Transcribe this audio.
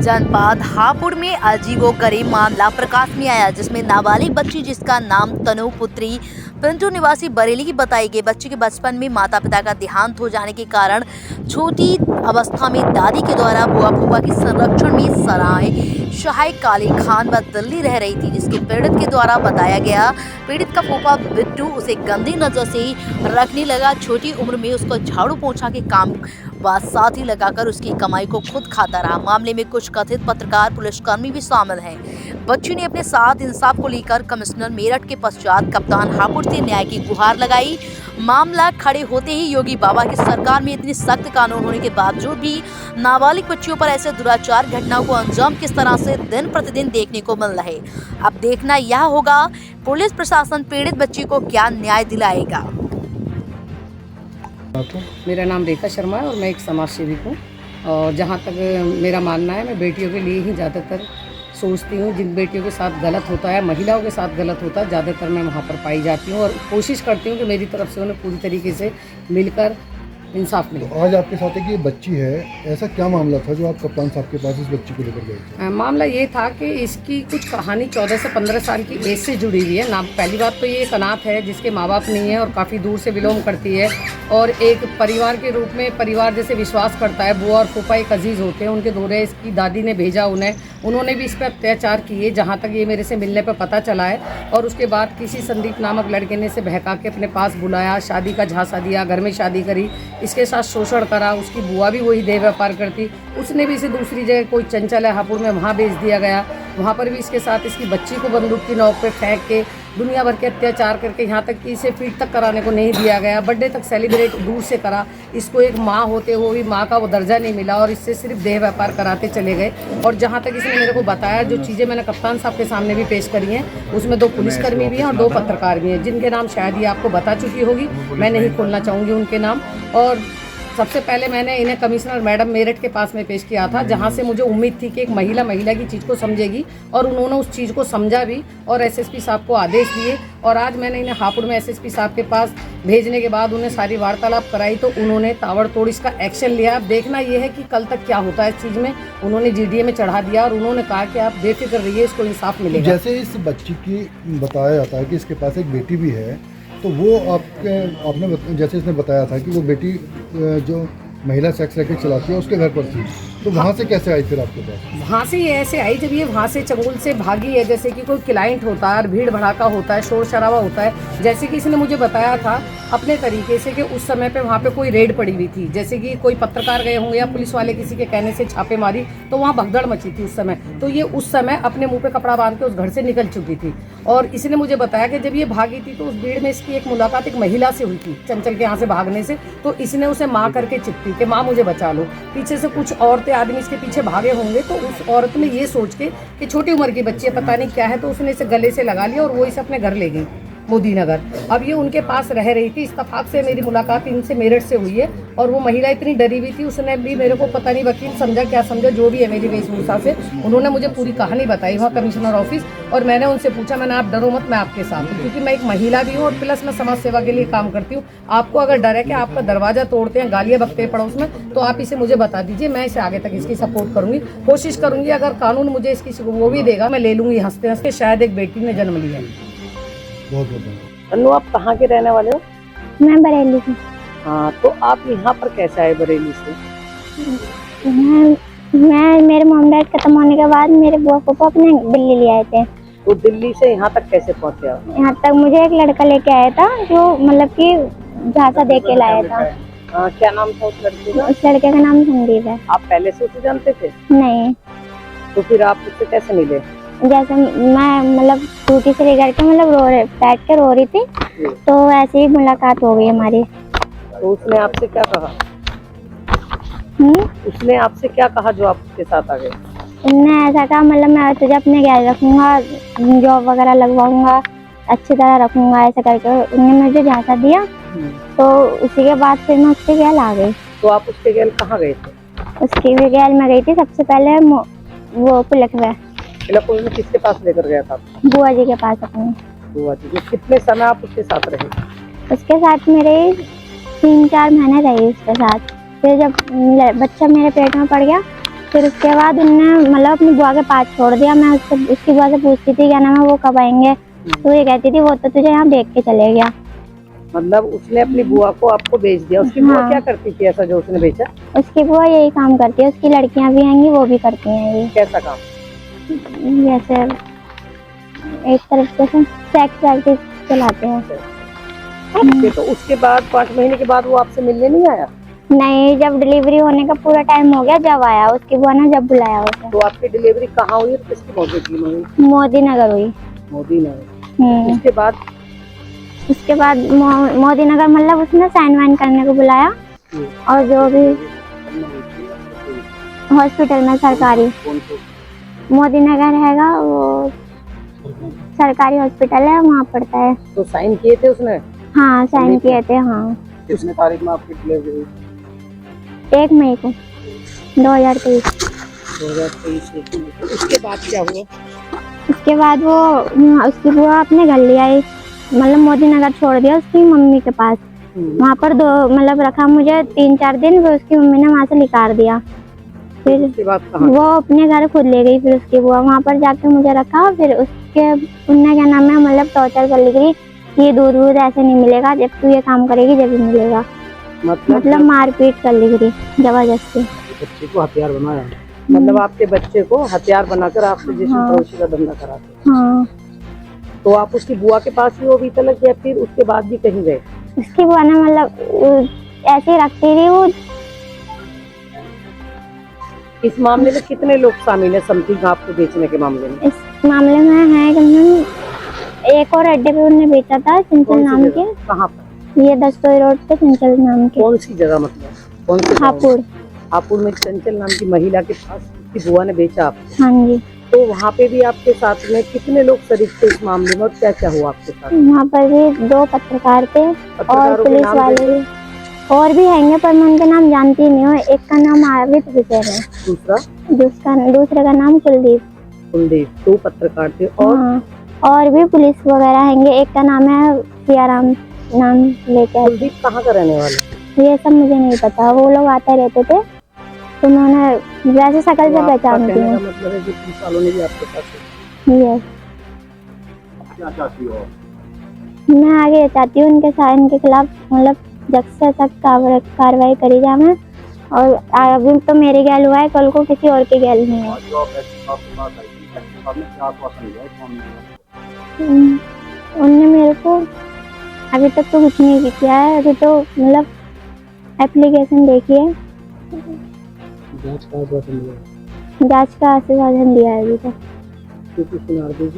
जनपद हापुड़ में अजीबोगरीब मामला प्रकाश में आया, जिसमें नाबालिग बच्ची जिसका नाम तनु पुत्री पिंटू निवासी बरेली की बताई गई। बच्ची के बचपन में माता पिता का देहांत हो जाने के कारण छोटी अवस्था में दादी के द्वारा बुआ फूफा के संरक्षण में सहाय काली खान व दिल्ली रह रही थी, जिसके पीड़ित के द्वारा बताया गया। पीड़ित का फूफा बिट्टू उसे गंदी नजर से रखने लगा। छोटी उम्र में उसको झाड़ू पोंछा के काम व साथी लगाकर उसकी कमाई को खुद खाता रहा। मामले में कुछ कथित पत्रकार पुलिसकर्मी भी शामिल हैं। बच्ची ने अपने साथ इंसाफ को लेकर कमिश्नर मेरठ के पश्चात कप्तान हापुड़ से न्याय की गुहार लगाई। मामला खड़े होते ही योगी बाबा की सरकार में इतनी सख्त कानून होने के बावजूद भी नाबालिग बच्चियों पर ऐसे दुराचार घटनाओं को अंजाम किस तरह से दिन प्रतिदिन देखने को मिल रहे। अब देखना यह होगा पुलिस प्रशासन पीड़ित बच्ची को क्या न्याय दिलाएगा। मेरा नाम रेखा शर्मा है और मैं एक समाज सेविक हूँ। और जहाँ तक मेरा मानना है, मैं बेटियों के लिए ही ज़्यादातर सोचती हूँ। जिन बेटियों के साथ गलत होता है, महिलाओं के साथ गलत होता है, ज़्यादातर मैं वहाँ पर पाई जाती हूँ और कोशिश करती हूँ कि मेरी तरफ से उन्हें पूरी तरीके से मिलकर इंसाफ मिले। तो आज आपके साथ एक ये बच्ची है, ऐसा क्या मामला था जो आप कप्तान साहब के पास इस बच्ची को लेकर गए थे? मामला ये था कि इसकी कुछ कहानी 14 से 15 साल की एज से जुड़ी हुई है ना। पहली बात तो ये एक अनाथ है जिसके माँ बाप नहीं है और काफ़ी दूर से बिलोंग करती है और एक परिवार के रूप में परिवार जैसे विश्वास करता है। बुआ और फूफा एक अजीज़ होते हैं, उनके दौरे इसकी दादी ने भेजा उन्होंने भी इस पर अत्याचार किए, जहाँ तक ये मेरे से मिलने पर पता चला है। और उसके बाद किसी संदीप नामक लड़के ने इसे बहका के अपने पास बुलाया, शादी का झांसा दिया, घर में शादी करी, इसके साथ शोषण करा। उसकी बुआ भी वही देह व्यापार करती, उसने भी इसे दूसरी जगह कोई चंचल है हापुड़ में वहाँ भेज दिया गया। वहाँ पर भी इसके साथ इसकी बच्ची को बंदूक की नोक पे फेंक के दुनिया भर के अत्याचार करके यहाँ तक कि इसे फीट तक कराने को नहीं दिया गया। बर्थडे तक सेलिब्रेट दूर से करा। इसको एक माँ होते हुए भी माँ का वो दर्जा नहीं मिला और इससे सिर्फ देह व्यापार कराते चले गए। और जहाँ तक इसने मेरे को बताया, जो चीज़ें मैंने कप्तान साहब के सामने भी पेश करी हैं, उसमें 2 पुलिसकर्मी भी हैं और 2 पत्रकार भी हैं, जिनके नाम शायद ये आपको बता चुकी होगी, मैं नहीं खोलना चाहूँगी उनके नाम। और सबसे पहले मैंने इन्हें कमिश्नर मैडम मेरठ के पास में पेश किया था, जहां से मुझे उम्मीद थी कि एक महिला की चीज़ को समझेगी और उन्होंने उस चीज़ को समझा भी और एसएसपी साहब को आदेश दिए। और आज मैंने इन्हें हापुड़ में एसएसपी साहब के पास भेजने के बाद उन्हें सारी वार्तालाप कराई तो उन्होंने ताबड़तोड़ इसका एक्शन लिया। अब देखना यह है कि कल तक क्या होता है इस चीज़ में। उन्होंने जीडीए में चढ़ा दिया और उन्होंने कहा कि आप बेफिक्र रहिए, इसको इंसाफ मिलेगा। जैसे इस बच्ची की बताया जाता है कि इसके पास एक बेटी भी है, तो वो आपने जैसे इसने बताया था कि वो बेटी जो महिला सेक्स रैकेट चलाती है उसके घर पर थी, तो वहाँ से कैसे आई फिर आपके पास? वहाँ से ये ऐसे आई जब ये वहाँ से चंगुल से भागी है। जैसे कि कोई क्लाइंट होता है और भीड़ भड़ाका होता है, शोर शराबा होता है। जैसे कि इसने मुझे बताया था अपने तरीके से कि उस समय पे वहाँ पे कोई रेड पड़ी हुई थी, जैसे कि कोई पत्रकार गए होंगे या पुलिस वाले किसी के कहने से छापे मारी, तो वहाँ भगदड़ मची थी उस समय। तो ये उस समय अपने मुँह पे कपड़ा बांध के उस घर से निकल चुकी थी। और इसने मुझे बताया कि जब ये भागी थी तो उस भीड़ में इसकी एक मुलाकात एक महिला से हुई थी, चंचल के यहाँ से भागने से। तो इसने उसे माँ करके चिपकी कि माँ मुझे बचा लो। पीछे से कुछ औरतें आदमी इसके पीछे भागे होंगे, तो उस औरत ने ये सोच के कि छोटी उम्र की बच्ची है, पता नहीं क्या है, तो उसने इसे गले से लगा लिया और वो इसे अपने घर ले गई मोदी नगर। अब ये उनके पास रह रही थी। इत्तेफाक से मेरी मुलाकात इनसे मेरठ से हुई है और वो महिला इतनी डरी हुई थी, उसने भी मेरे को पता नहीं वकील समझा क्या समझा, जो भी है मेरी वेशभूषा से उन्होंने मुझे पूरी कहानी बताई वहाँ कमिश्नर ऑफिस। और मैंने उनसे पूछा, मैंने आप डरो मत, मैं आपके साथ हूँ, क्योंकि मैं एक महिला भी हूँ और प्लस मैं समाज सेवा के लिए काम करती हूँ। आपको अगर डर है कि आपका दरवाजा तोड़ते हैं, गालियाँ बकते हैं पड़ोस में, तो आप इसे मुझे बता दीजिए, मैं इसे आगे तक इसकी सपोर्ट करूँगी, कोशिश करूँगी। अगर कानून मुझे इसकी वो भी देगा, मैं ले लूँगी हंसते हंसते। शायद एक बेटी ने जन्म लिया है। बहुत बहुत अनु, आप कहाँ के रहने वाले हो? मैं बरेली से। हाँ, तो आप यहाँ पर कैसे आए बरेली से? मैं मेरे मॉम डैड खत्म होने के बाद मेरे बुआ फूफा अपने दिल्ली ले आए थे। तो दिल्ली से यहाँ तक कैसे पहुँचे आप? यहाँ तक मुझे एक लड़का लेके आया था, जो मतलब कि झांसा दे के लाया था। क्या नाम था उस लड़के का? उस लड़के का नाम संदीप है। आप पहले से उसे जानते थे? नहीं, तो फिर आप उससे कैसे मिले? जैसे मैं मतलब टूटी से लेकर के मतलब बैठ के रो रही थी, तो ऐसे ही मुलाकात हो गई हमारी। तो उसने आपसे क्या कहा? उसने आपसे क्या कहा जो आप उसके साथ आ गए? उसने ऐसा कहा, मतलब मैं तुझे अपने ख्याल रखूंगा, जॉब वगैरह लगवाऊंगा, अच्छी तरह रखूंगा, ऐसा करके उन्होंने मुझे झांसा दिया। तो उसी के बाद फिर मैं उसके गैल आ गई। तो आप उसके गैल कहाँ गए थे? उसके भी गैल में गई थी सबसे पहले वो पुलक में। में किसके पास लेकर गया था? बुआ जी के पास अपने। बुआ जी। कितने समय आप उसके साथ रहे? उसके साथ मेरे 3-4 महीने रही उसके साथ। फिर जब बच्चा मेरे पेट में पड़ गया फिर उसके बाद उनने मतलब अपनी बुआ के पास छोड़ दिया। मैं उसकी बुआ से पूछती थी क्या नाम है वो कब आएंगे, तो ये कहती थी वो तो तुझे यहाँ देख के चले गया। मतलब उसने अपनी बुआ को आपको बेच दिया। उसकी बुआ हाँ। क्या करती थी ऐसा जो उसने बेचा? उसकी बुआ यही काम करती है, उसकी लड़कियां भी आएंगी वो भी करती हैं ये। कैसा काम? जैसे एक तरीके से सेक्स प्रैक्टिस चलाते हैं। तो उसके बाद 5 महीने के बाद वो आपसे मिलने नहीं आया? नहीं, जब डिलीवरी होने का पूरा टाइम हो गया जब आया, उसकी बुआ ने जब बुलाया उसे। तो आपकी डिलीवरी कहाँ हुई और किसकी मौजूदगी में हुई? मोदी नगर हुई। मोदी नगर। उसके बाद मोदी नगर मतलब उसने साइन वाइन करने को बुलाया और जो भी हॉस्पिटल में सरकारी मोदी नगर हैगा वो सरकारी हॉस्पिटल है, वहाँ पड़ता है। तो साइन किए थे उसने? हाँ साइन किए थे। हाँ कितने तारीख में आपकी डिलीवरी हुई? 1 मई को 2023। 2023। उसके बाद क्या हुआ? उसके बाद वो उसकी बुआ अपने घर ले आई, मतलब मोदी नगर छोड़ दिया उसकी मम्मी के पास। वहाँ पर मतलब रखा मुझे 3-4 दिन, फिर उसकी मम्मी ने वहाँ से निकाल दिया। फिर उसके बाद कहाँ? वो अपने घर खुद ले गई। फिर उसकी बुआ वहाँ पर जाके मुझे रखा। फिर उसके उनने क्या नाम है मतलब टॉर्चर कर ली गई कि ये दूध ऐसे नहीं मिलेगा, जब तू ये काम करेगी जब ही मिलेगा। मतलब मारपीट कर ली गई जबरदस्ती। बच्चे को हथियार बनाया? मतलब आपके बच्चे को हथियार बनाकर आपसे जिसम फरोशी का धंधा कराते? हाँ। तो आप उसकी बुआ के पास ही हो अभी तक या फिर उसके बाद भी कहीं गए? उसकी बुआ ने मतलब ऐसे ही रखती थी वो। इस मामले में कितने लोग शामिल है समथिंग आपको बेचने के मामले में? इस मामले में है कम एक और अड्डे पे उन्होंने बेचा था चंचल नाम के। कहाँ पर? ये दस्तोई रोड पे चंचल नाम के। कौन सी जगह मतलब? कौन सी? हापुड़। हापुड़ में चंचल नाम की महिला के पास उसकी बुआ ने बेचा आपको? हाँ जी। तो वहाँ पे भी आपके साथ में कितने लोग शरीक थे इस मामले में और क्या क्या हुआ आपके साथ? वहाँ पर भी 2 पत्रकार थे और पुलिस वाले भी और भी हैंगे, पर मैं उनके नाम जानती नहीं हूँ। एक का नाम आविद हुसैन है, दूसरे का नाम कुलदीप। 2 पत्रकार थे और हाँ, और भी पुलिस वगैरह हैंगे। एक का नाम है सियाराम नाम लेके। कुलदीप कहाँ का रहने वाले? ये सब मुझे नहीं पता, वो लोग आते रहते थे तो मैंने वैसे शकल से पहचानती हूँ। मतलब है कि पुलिस वालों ने भी आपके साथ? यस। क्या चाहती हो? मैं आगे चाहती हूँ इनके खिलाफ मतलब सख्त से सख्त कार्रवाई करी जाए। और अभी तो मेरे गैल हुआ है, कल को किसी और के गैल नहीं है। उनने मेरे को अभी तक तो कुछ नहीं किया है। अभी तो मतलब एप्लीकेशन देखी है, जांच का आश्वासन दिया है अभी तक। सुनार दीजिए।